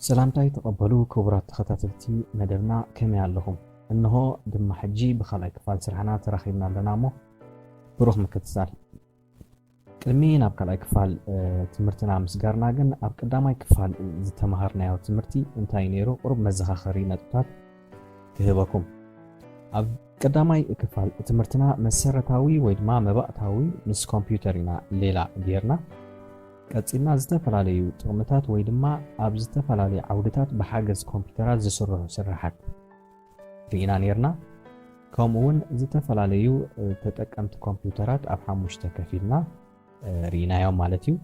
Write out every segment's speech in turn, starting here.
سلامتاي تقبلوا كبرات تخطاتلتي مدبنا كمي اللهم انه دم حجي بخلاي كفال سرحنا تراخيبنا لنامو بروح مكتسال كلمين اب كلاي كفال تمرتنا مسغارنا جن اب قداماي كفال زتمهرنا ياو تمرتي انتاي نيرو قرب مزخاخري نطات كهبكم اب قداماي كفال تمرتنا مسرتاوي ويدما مباطاوي مس كمبيوترنا ليلا ديرنا قصينا ዝተፈላልዩ ጥቕምታት ወይ ድማ ኣብ ዝተፈላልዩ ዓውድታት ብሓገዝ ኮምፒዩተራት ዝስርሑ ስራሓት ሪኢና ነርና ከምኡውን ዝተፈላልዩ ተጠቀምቲ ኮምፒዩተራት ኣብ ሓሙሽተ ከፊልና ሪኢናዮም ማለት እዩ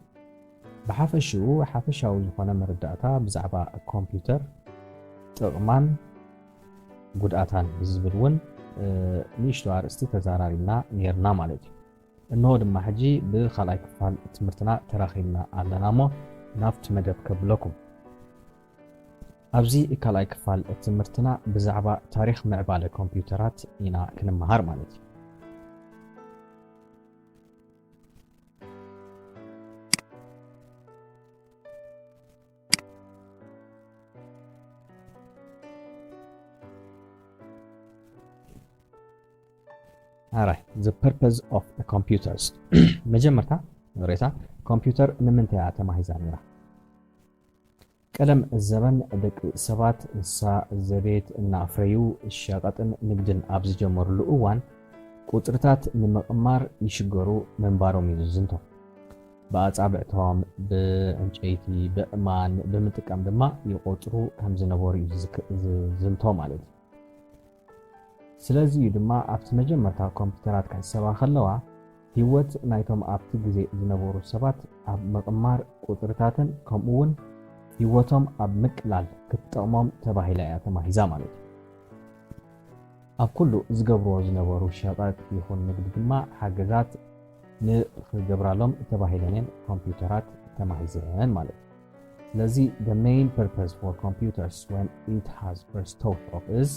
ብሓፈሽኡ ሓፈሻዊ ዝኾነ መረዳእታ ብዛዕባ ኮምፒዩተር ጥቕማን ጉድኣታን ዝብል እውን ንእሽቶ ኣርእስቲ ተዛራሪና ነርና ማለት እዩ انه دم حجي بخلاي كفال تمرتنا تراخينا على مو نافت مدب كبلكم ابزي كلاي كفال تمرتنا بزعبا تاريخ معباله كمبيوترات انا كنمهار مالتي Alright, the purpose of the computers. مجمرتا نوريتا كمبيوتر نمنتها تماهيزانيرا قدم الزمن دك سبات نسا زبيت نافريو الشاقطن نقدن ابز جمر لؤوان قطرتات نمقمار يشغرو منبارو ميزنتو باصابعتهم بانچيتي بامان بمتقام دما يقطرو كم زنبوري زنتو مالتي ስለዚህ ድማ ኣብቲ መጀመርታ ኮምፒዩተራት ከሰባ ከለዋ ህይወት ናይቶም ኣብቲ ግዜ ዝነበሩ ሰባት ኣብ መቅማር ቁጥርታትን ከምኡውን ህይወቶም ኣብ ምቅላል ክትጠቅሞም ተባሂላ እያ ተማሂዛ ማለት እዩ ኣብ ኩሉ ዝገብርዎ ዝነበሩ ሸቐጥ ይኹን ንግዲ ድማ ሓገዛት ንኽገብራሎም ተባሂለን ኮምፒዩተራት ተማሂዘን ማለት እዩ ስለዚህ the main purpose for computers when it has first thought of is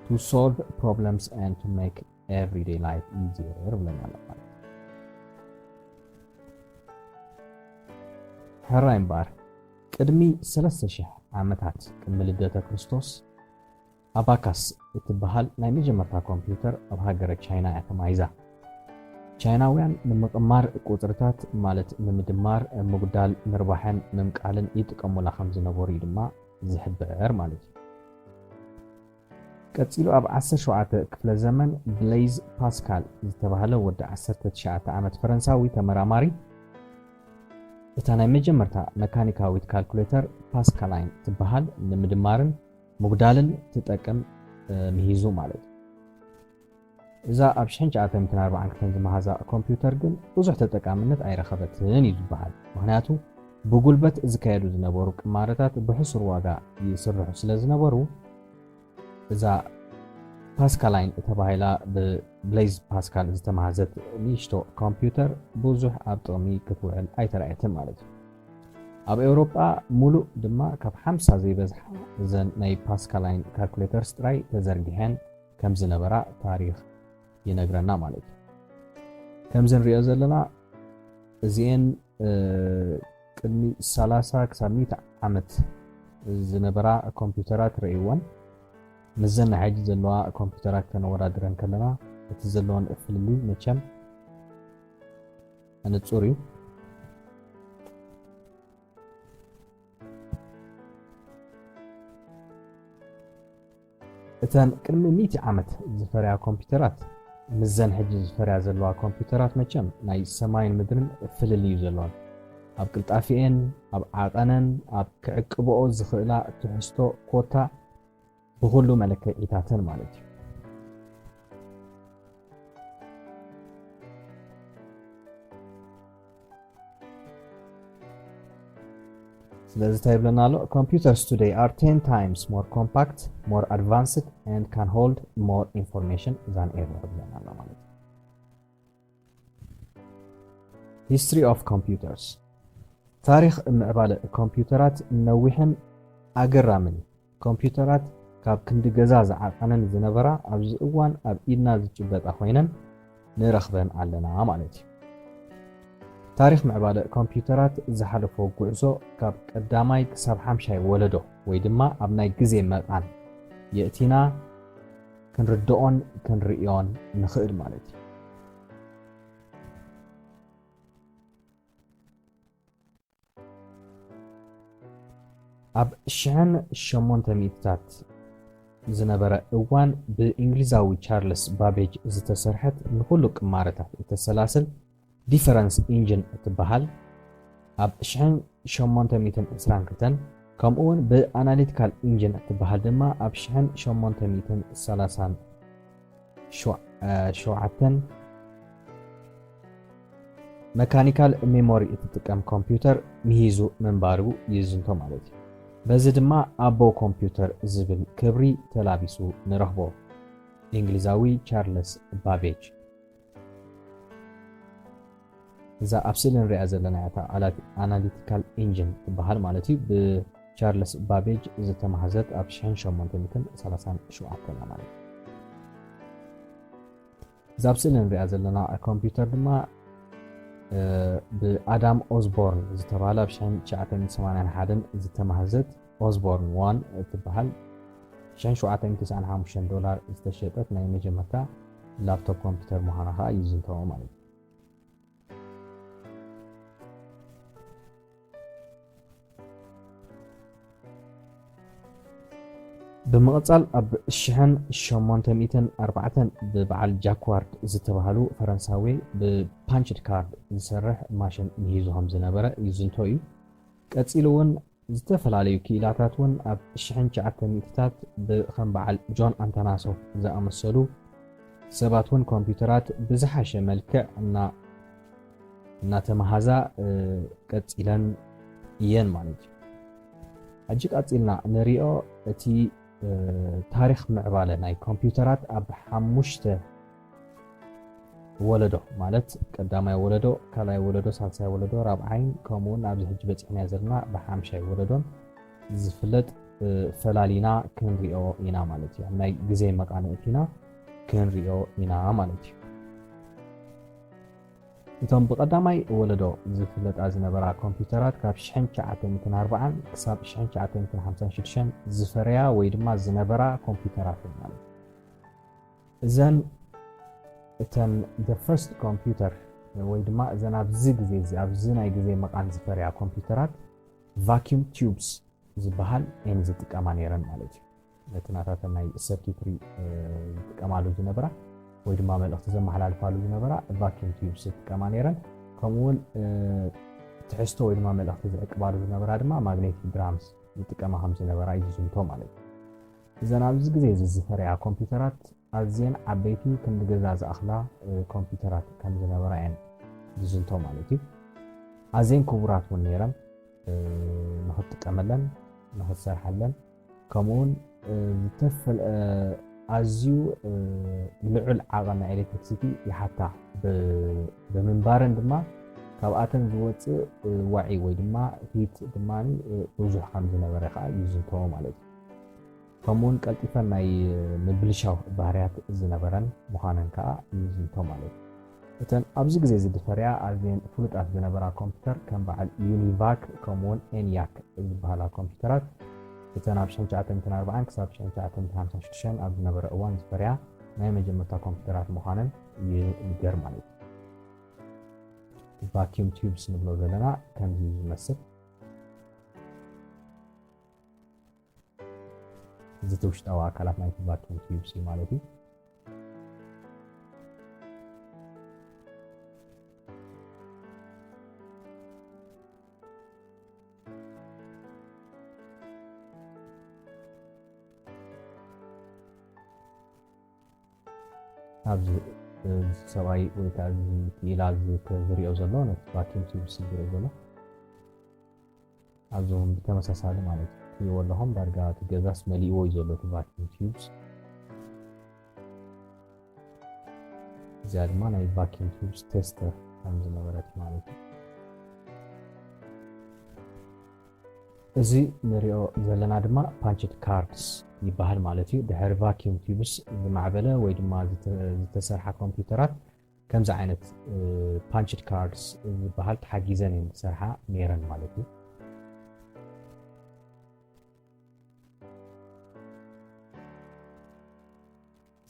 to solve problems and to make everyday life easier ብለናል ማለት ሕራይም ባር ቅድሚ 3000 ዓመታት ቅድሚ ልደተ ክርስቶስ አባካስ እትበሃል ናይ መጀመርታ ኮምፒዩተር ኣብ ሃገረ ቻይና እያ ተማሂዛ ቻይናውያን ንምቅማር ቁጥርታት ማለት ንምድማር ምጉዳል ምርባሕን ምምቃልን ይጥቀሙላ ከም ዝነበሩ ድማ ዝሕብር ማለት እዩ ቀፂሉ ኣብ 17 ክፍለ ዘመን ብሌዝ ፓስካል ዝተባሃለ ወዲ 19 ዓመት ፈረንሳዊ ተመራማሪ እታ ናይ መጀመርታ መካኒካዊት ካልኩሌተር ፓስካላይን ትበሃል ንምድማርን ምጉዳልን ትጠቅም ምሂዙ ማለት እዛ ኣብ 1942 ዝመሃዛ ኮምፒዩተር ግን ብዙሕ ተጠቃምነት ኣይረኸበትን እዩ ዝበሃል ምክንያቱ ብጉልበት ዝካየዱ ዝነበሩ ቅማረታት ብሕሱር ዋጋ ይስርሑ ስለ ዝነበሩ እዛ ፓስካላይን ተባሂላ ብብሌዝ ፓስካል ዝተማሃዘት ንእሽቶ ኮምፒዩተር ብዙሕ ኣብ ጥቕሚ ክትውዕል ኣይተረኣየትን ማለት እዩ ኣብ ኤውሮጳ ሙሉእ ድማ ካብ 50 ዘይበዝሓ እዘን ናይ ፓስካላይን ካልኩሌተርስ ጥራይ ተዘርጊሐን ከም ዝነበራ ታሪክ ይነግረና ማለት እዩ ከምዚ ንሪኦ ዘለና እዚአን ቅድሚ 30 ክሳብ 100 ዓመት ዝነበራ ኮምፒዩተራት ርኢወን مزن حاجة زلوا كمبيوترات كانوا ورادرن كلنا تزلون افللي مچم انا تصوري اتان كلمه 100 عامت زفريا كمبيوترات مزن حاجة زفريا زلوا كمبيوترات مچم ناي سماين مدرن افللي زلون اب قلطافين اب عقنن اب كعقبو زخلا تحستو كوتا بكل ملكياتن ማለት እዩ ስለዚህ ታይብለናል computers today are 10 times more compact more advanced and can hold more information than ever ብለናል ማለት እዩ history of computers ታሪክ ምዕባለ ኮምፒዩተራት ነዊሕን ኣገራምን ኮምፒዩተራት ካብ ክንዲ ገዛ ዝዓቀነን ዝነበራ ኣብዚ እዋን ኣብ ኢድና ዝጭበጣ ኮይነን ንረኽበን ኣለና ማለት እዩ ታሪክ ምዕባለ ኮምፒዩተራት ዝሓለፎ ጉዕዞ ካብ ቀዳማይ ክሳብ 5 ወለዶ ወይ ድማ ኣብ ናይ ግዜ መቃን የእቲና ክንርድኦን ክንርእዮን ንኽእል ማለት እዩ። ኣብ 1800ታት ዝነበረ እዋን ብእንግሊዛዊ ቻርልስ ባቤጅ ዝተሰርሐት ንኩሉ ቅማረታት እተሰላስል ዲፈረንስ ኢንጂን እትበሃል ኣብ 1822 ከምኡውን ብኣናሊቲካል ኢንጂን እትበሃል ድማ ኣብ 1837 መካኒካል ሜሞሪ እትጥቀም ኮምፒውተር ምሂዙ ምንባሩ ይዝንቶ ማለት እዩ። በዚ ድማ ኣቦ ኮምፒውተር ዝብል ክብሪ ተላቢሱ ንረኽቦ እንግሊዛዊ ቻርልስ ባቤጅ። እዛ ኣብ ስእሊ ንሪኣ ዘለና ኣናሊቲካል ኢንጂን ትበሃል ማለት እዩ። ብቻርልስ ባቤጅ ዝተማሃዘት ኣብ 1837 ማለት እዩ። እዛ ኣብ ስእሊ ንሪኣ ዘለና ኮምፒውተር ድማ ብኣዳም ኦዝቦርን ዝተባሃለ ኣብ 1981 ዝተማሃዘት ኦዝቦርን 1 እትበሃል $795 ዝተሸጠት ናይ መጀመርታ ላፕቶፕ ኮምፒውተር ምዃና ከዓ ይዝንተዎ ማለት እዩ። ብምቕጻል ኣብ 1804 ብበዓል ጃክዋርድ ዝተባሃሉ ፈረንሳዊ ብፓንችድ ካርድ ዝሰርሕ ማሽን ምሂዙ ከም ዝነበረ ይዝንቶ እዩ። ቀፂሉ እውን ዝተፈላለዩ ክኢላታት እውን ኣብ 1900ታት ብከም በዓል ጆን ኣንታናሶፍ ዝኣመሰሉ ሰባት እውን ኮምፒውተራት ብዝሓሸ መልክዕ እናተመሃዛ ቀፂለን እየን ማለት እዩ። ሕጂ ቀፂልና ንሪኦ እቲ ታሪክ ምዕባለ ናይ ኮምፒውተራት ኣብ 5 ወለዶ ማለት ቀዳማይ ወለዶ፣ ካልኣይ ወለዶ፣ ሳልሳይ ወለዶ፣ ራብዓይን ከምኡውን ኣብዚ ሕጂ በፂሕና ዘለና ብ5 ወለዶን ዝፍለጥ ፈላሊና ክንሪኦ ኢና ማለት እዩ። ናይ ግዜ መቃንዕቲና ክንሪኦ ኢና ማለት እዩ። እቶም ብቀዳማይ ወለዶ ዝፍለጣ ዝነበራ ኮምፒውተራት ካብ 1940 ክሳብ 1956 ዝፈረያ ወይ ድማ ዝነበራ ኮምፒውተራት ማለት እዩ። እዘን እተን the first computer ወይ ድማ እዘን ኣብዚ ግዜ ኣብዚ ናይ ግዜ መቃን ዝፈረያ ኮምፒውተራት vacuum tubes ዝበሃል ኤን ዝጥቀማ ነይረን ማለት እዩ። ነቲ ናታተን ናይ ሰርኪትሪ ዝጥቀማሉ ዝነበራ ወይ ድማ መልእኽቲ ዘመሓላልፋሉ ዝነበራ vacuum tubes ዝጥቀማ ነይረን። ከምኡውን ትሕዝቶ ወይ ድማ መልእኽቲ ዝዕቅባሉ ዝነበራ ድማ magnetic drums ዝጥቀማ ከም ዝነበራ ይዝንቶ ማለት እዩ። እዘን ኣብዚ ግዜ ዝፈረያ ኮምፒውተራት ኣዝየን ዓበይቲ ክንዲ ገዛ ዝኣኽላ ኮምፒውተራት ከም ዝነበራ እየን ዝዝንቶ ማለት እዩ። ኣዝየን ክቡራት እውን ነይረን ንኽትጥቀመለን ንኽትሰርሓለን ከምኡውን ኣዝዩ ልዑል ዓቐን ናይ ኤሌክትሪክሲቲ ይሓታ ብምንባረን ድማ ካብኣተን ዝወፅእ ዋዒ ወይ ድማ ሂት ድማ ብዙሕ ከም ዝነበረ ከዓ ይዝንተዎ ማለት እዩ። ከምኡውን ቀልጢፈን ናይ ምብልሻው ባህርያት ዝነበረን ምዃነን ከዓ ይዝንቶ ማለት እዩ። እተን ኣብዚ ግዜ ዝድፈርያ ኣዝየን ፍሉጣት ዝነበራ ኮምፒውተር ከም በዓል ዩኒቫክ ከምኡውን ኤንያክ ዝበሃላ ኮምፒውተራት እተን ኣብ 1940 ክሳብ 1956 ኣብ ዝነበረ እዋን ዝፈርያ ናይ መጀመርታ ኮምፒውተራት ምዃነን ይንገር ማለት እዩ። ቫኪዩም ቲዩብስ ንብሎ ዘለና ከምዚ ዝመስል እዚ ውሽጣዊ ኣካላት ናይቲ ቫኪዩም ቲዩብስ ማለት እዩ። ኣብዚ ሰብኣይ ወይ ከዓ ክኢላ ዝሪኦ ዘሎ ነቲ ቫኪዩም ቲዩብስ ዝሪኦ ዘሎ ኣብዞም ብተመሳሳሊ ማለት እዩ ትሪእዎ ኣለኹም። ዳርጋ እቲ ገዛስ መሊእዎ እዩ ዘሎ እቲ ቫኪዩም ቲዩብስ። እዚኣ ድማ ናይ ቫኪዩም ቲዩብስ ቴስተር ከም ዝነበረት ማለት እዩ። እዚ ንሪኦ ዘለና ድማ ፓንችድ ካርድስ ይበሃል ማለት እዩ። ድሕሪ ቫኪዩም ቲዩብስ ዝማዕበለ ወይ ድማ ዝተሰርሐ ኮምፒውተራት ከምዚ ዓይነት ፓንችድ ካርድስ ዝበሃል ተሓጊዘን እየን ዝሰርሓ ነይረን ማለት እዩ።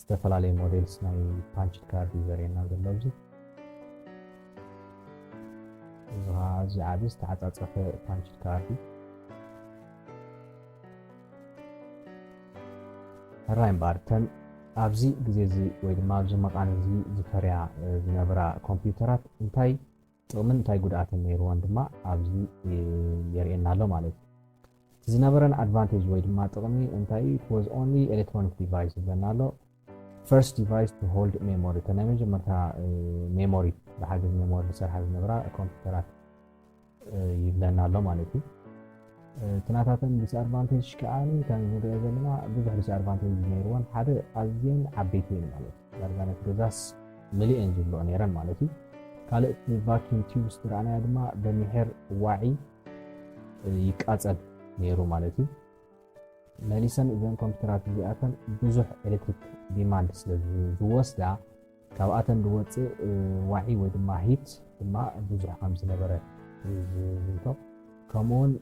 ዝተፈላለዩ ሞዴልስ ናይ ፓንችድ ካርድ እዩ ዘርእየና ዘሎ ኣብዚ። እዚ ከዓ እዚ ዓብይ ዝተዓፃፀፈ ፓንችድ ካርድ እዩ። ሕራይ እምበር ተን ኣብዚ ግዜ እዚ ወይ ድማ ኣብዚ መቃን እዚ ዝፈርያ ዝነበራ ኮምፒውተራት እንታይ ጥቕምን እንታይ ጉድኣትን ነይርዎን ድማ ኣብዚ የርእየና ኣሎ ማለት እዩ። እቲ ዝነበረን ኣድቫንቴጅ ወይ ድማ ጥቕሚ እንታይ it was only electronic device ይብለና ኣሎ። first device to hold memory ተናይ መጀመርታ ሜሞሪ ብሓገዝ ሜሞሪ ዝሰርሓ ዝነበራ ኮምፒውተራት ይብለና ኣሎ ማለት እዩ። ትናታተን ዲስኣድቫንቴጅ ከዓኒ ከም ንሪኦ ዘለና ብዙሕ ዲስኣድቫንቴጅ ነይርዎን ሓደ ኣዝየን ዓበይቲ እየን ማለት እዩ። ዳርጋ ነቲ ገዛስ ምልአን ዝብልኦ ነይረን ማለት እዩ። ካልእ ቫኪዩም ቲዩብስ ትረኣናዮ ድማ በሚሕር ዋዒ ይቃፀል ነይሩ ማለት እዩ። መሊሰን እዘን ኮምፒውተራት እዚኣተን ብዙሕ ኤሌክትሪክ ዲማንድ ስለ ዝወስዳ ካብኣተን ዝወፅእ ዋዒ ወይ ድማ ሂት ድማ ብዙሕ ከም ዝነበረ ዝንቶ ከምኡውን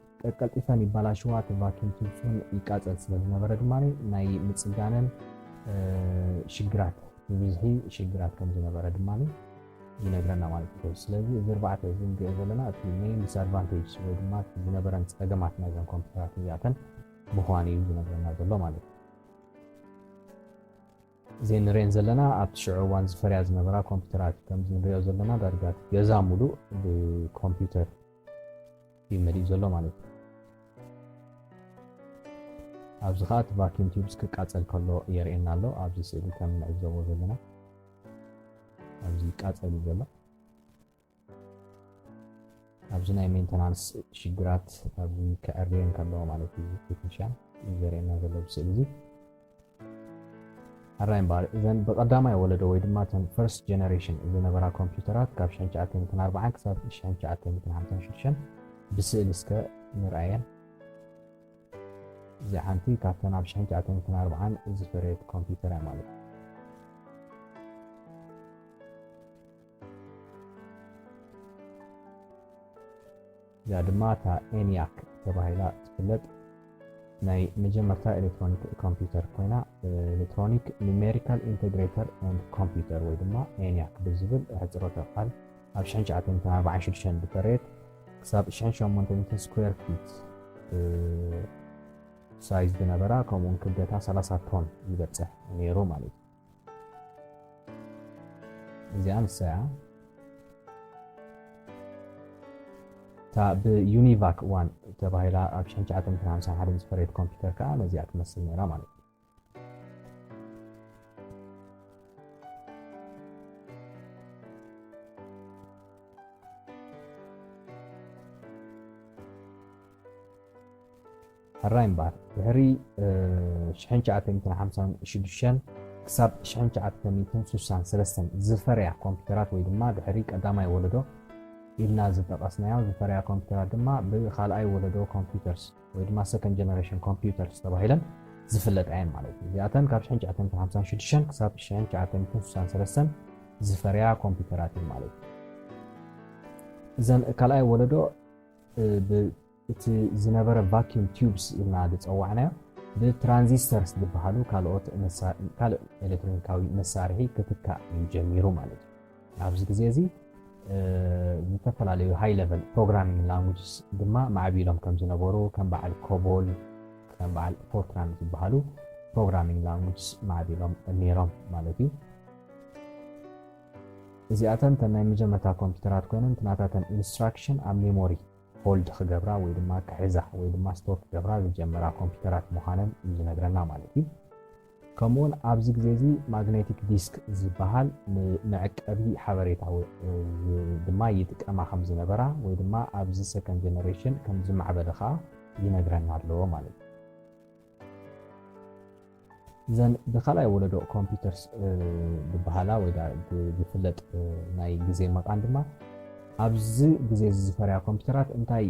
ቀልጢፈን ይበላሽዋ እቲ ቫኪዩም ቲዩብስን ይቃፀል ስለ ዝነበረ ድማ ናይ ምፅጋንን ሽግራት ብብዝሒ ሽግራት ከም ዝነበረ ድማ ይነግረና ማለት እዩ። ስለዚ እዚ ኣርባዕተ እዚ ንሪኦ ዘለና እቲ ሜይን ዲስኣድቫንቴጅ ወይ ድማ ዝነበረን ፀገማት ናይዘን ኮምፒውተራት እዚኣተን ምዃኑ እዩ ዝነግረና ዘሎ ማለት እዩ። እዚ ንሪአን ዘለና ኣብቲ ሽዑ እዋን ዝፈርያ ዝነበራ ኮምፒውተራት ከምዚ ንሪኦ ዘለና ዳርጋ ገዛ ሙሉእ ብኮምፒውተር እዩ መሊኡ ዘሎ ማለት እዩ። ኣብዚ ከዓ እቲ ቫኪዩም ቲዩብስ ክቃፀል ከሎ የርእየና ኣሎ። ኣብዚ ስእሊ ከም ንዕዘቦ ዘለና ኣብዚ ይቃፀል እዩ ዘሎ። ኣብዚ ናይ ሜንተናንስ ሽግራት ኣብዚ ከዕርየን ከለዎ ማለት እዩ ቴክኒሽያን ዘርእየና ዘሎ ብስእሊ እዚ። ሕራይ እምበር እዘን ብቐዳማይ ወለዶ ወይ ድማ ተን ፈርስት ጀነሬሽን ዝነበራ ኮምፒውተራት ካብ 1940 ክሳብ 1956 ብስእሊ እስከ ንርአየን። እዚ ሓንቲ ካብተን ኣብ 1940 ዝፈረየት ኮምፒውተር እያ ማለት እዩ። እዚኣ ድማ እታ ኤንያክ ተባሂላ ትፍለጥ ናይ መጀመርታ ኤሌክትሮኒክ ኮምፒውተር ኮይና ኤሌክትሮኒክ ኒሜሪካል ኢንተግሬተር ኤንድ ኮምፒውተር ወይ ድማ ኤንያክ ብዝብል ሕፅሮተ ቃል ኣብ 1946 ዝፈረየት ክሳብ 1800 ስኩዌር ፊት ሳይዝ ዝነበራ ከምኡውን ክብደታ 30 ቶን ይበፅሕ ነይሩ ማለት እዩ። እዚኣ ንሳያ እታ ብዩኒቫክ ዋን ተባሂላ ኣብ 1951 ዝፈረየት ኮምፒውተር ከዓ ነዚኣ ትመስል ነይራ ማለት እዩ። ሕራይ እምበር ድሕሪ 1956 ክሳብ 1963 ዝፈርያ ኮምፒውተራት ወይ ድማ ድሕሪ ቀዳማይ ወለዶ ኢልና ዝጠቐስናዮ ዝፈርያ ኮምፒውተራት ድማ ብካልኣይ ወለዶ ኮምፒውተርስ ወይ ድማ ሰከንድ ጀነሬሽን ኮምፒውተርስ ተባሂለን ዝፍለጣ እየን ማለት እዩ። እዚኣተን ካብ 1956 ክሳብ 1963 ዝፈርያ ኮምፒውተራት እዩ ማለት እዩ። እዘን ካልኣይ ወለዶ እቲ ዝነበረ ቫኪዩም ቲዩብስ ኢልና ዝፀዋዕናዮ ብትራንዚስተርስ ዝበሃሉ ካልኦት ኤሌክትሮኒካዊ መሳርሒ ክትካእ እዩ ጀሚሩ ማለት እዩ። ኣብዚ ግዜ እዚ ዝተፈላለዩ ሃይ ሌቨል ፕሮግራሚንግ ላንጉጅስ ድማ ማዕቢሎም ከም ዝነበሩ ከም በዓል ኮቦል ከም በዓል ፎርትራን ዝበሃሉ ፕሮግራሚንግ ላንጉጅስ ማዕቢሎም ነይሮም ማለት እዩ። እዚኣተን ተን ናይ መጀመርታ ኮምፒውተራት ኮይነን ትናታተን ኢንስትራክሽን ኣብ ሜሞሪ ሆልድ ክገብራ ወይ ድማ ክሕዛ ወይ ድማ ስቶር ክገብራ ዝጀመራ ኮምፒውተራት ምዃነን እዩ ዝነግረና ማለት እዩ። ከምኡውን ኣብዚ ግዜ እዚ ማግኔቲክ ዲስክ ዝበሃል ንመዐቀቢ ሓበሬታ ድማ ይጥቀማ ከም ዝነበራ ወይ ድማ ኣብዚ ሰከንድ ጀነሬሽን ከም ዝማዕበለ ከዓ ይነግረና ኣለዎ ማለት እዩ። እዘን ብካልኣይ ወለዶ ኮምፒውተርስ ዝበሃላ ወይ ዝፍለጥ ናይ ግዜ መቃን ድማ ኣብዚ ግዜ ዝፈርያ ኮምፒውተራት እንታይ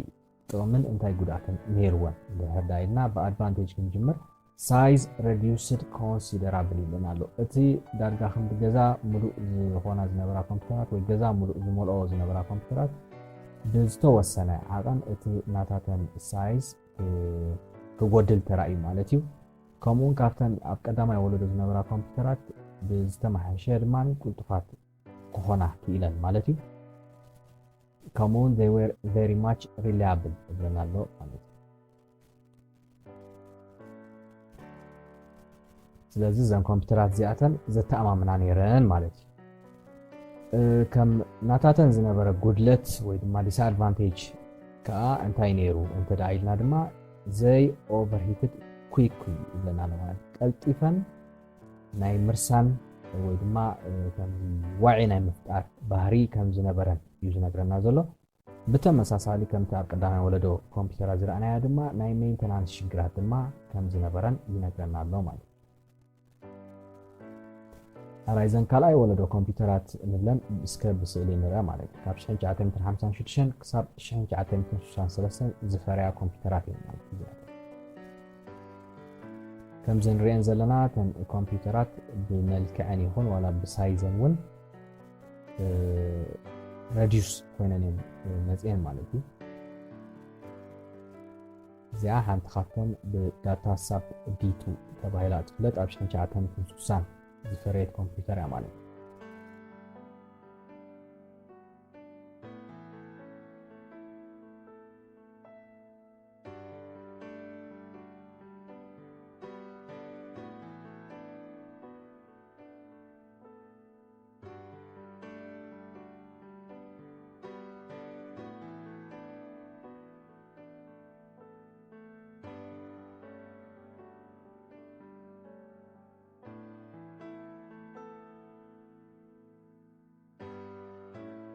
ጥቕምን እንታይ ጉድኣትን ነይርወን ድሕር ዳኢልና ብኣድቫንቴጅ ክንጅምር size reduced considerably ይለናል እቲ ዳርጋ ከም ገዛ ሙሉእ ዝኾና ዝነበራ ኮምፒውተራት ወይ ገዛ ሙሉእ ዝመልኦ ዝነበራ ኮምፒውተራት ብዝተወሰነ ዓቐን እቲ ናታተን ሳይዝ ክጎድል ተራእዩ ማለት እዩ ከምኡውን ካብተን ኣብ ቀዳማይ ወለዶ ዝነበራ ኮምፒውተራት ብዝተመሓየሸ ድማ ቁልጡፋት ክኾና ክኢለን ማለት እዩ ከምኡውን they were very much reliable ይለናል ማለት እዩ ስለዚህ እዘን ኮምፒውተራት እዚኣተን ዘተኣማምና ነይረን ማለት እዩ ከም ናታተን ዝነበረ ጉድለት ወይ ድማ ዲስኣድቫንቴጅ ከዓ እንታይ ነይሩ እንተዳ ኢልና ድማ ዘይ ኦቨርሂትድ quickly ይለና ማለት ቀልጢፈን ናይ ምርሳን ወይ ድማ ከም ዋዒ ናይ ምፍጣር ባህሪ ከም ዝነበረን እዩ ዝነግረና ዘሎ ብተመሳሳሊ ከምቲ ኣብ ቀዳማይ ወለዶ ኮምፒውተራት ዝረኣናያ ድማ ናይ ሜንተናንስ ሽግራት ድማ ከም ዝነበረን ይነግረና ኣሎ ማለት ኣራይዘን ካልኣይ ወለዶ ኮምፒውተራት ንብለን እስከ ብስእሊ ንርአ ማለት እዩ ካብ 1956 ክሳብ 1963 ዝፈርያ ኮምፒውተራት እየን ማለት እዩ ከምዚ ንሪአን ዘለና ተን ኮምፒውተራት ብመልክዐን ይኹን ዋላ ብሳይዘን እውን ረዲዩስ ኮይነን እየን መፅአን ማለት እዩ እዚኣ ሓንቲ ካብተን ብዳታ ሳብ ዲ2 ተባሂላ ትፍለጥ ኣብ 1960 ዝፈረየት ኮምፒውተር እያ ማለት እዩ